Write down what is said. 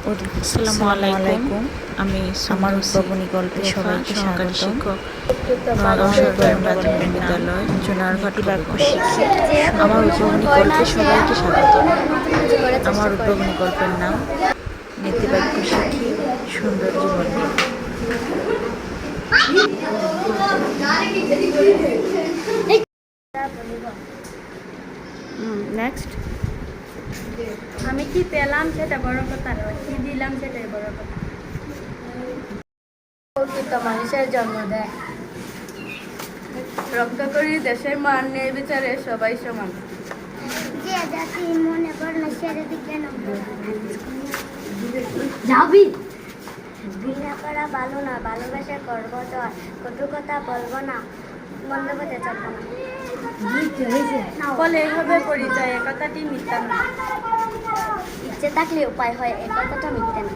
আসসালামু আলাইকুম। আমি আমার উদ্ভাবনী গল্পে সবাইকে সহকারী স্বাগত। শিক্ষক, সরকারি প্রাথমিক বিদ্যালয় জুনারঘাট শিক্ষক। আমার উদ্ভাবনী গল্পে সবাইকে স্বাগত। আমার উদ্ভাবনী গল্পের নাম নীতিবাক্য শিখি সুন্দর জীবন। নেক্সট, আমি কি পেলাম সেটা বড় কথা নয়, কি দিলাম সেটাই বড় কথা। প্রকৃত মানুষের জন্ম দেয়, রক্ষা করি দেশের মান, ন্যায় বিচারে সবাই সমান। যে জাতি মনে করলে সে যদি কেন যাবি ঘৃণা করা ভালো না, ভালোবাসা করবো জয়, কটু কথা বলবো না, মন্দ পথে চলবো না। ফলে হবে পরিচয়, একথাটি মিথ্যা না। ইচ্ছে থাকলে উপায় হয়, এ কথাটা মিথ্যে না।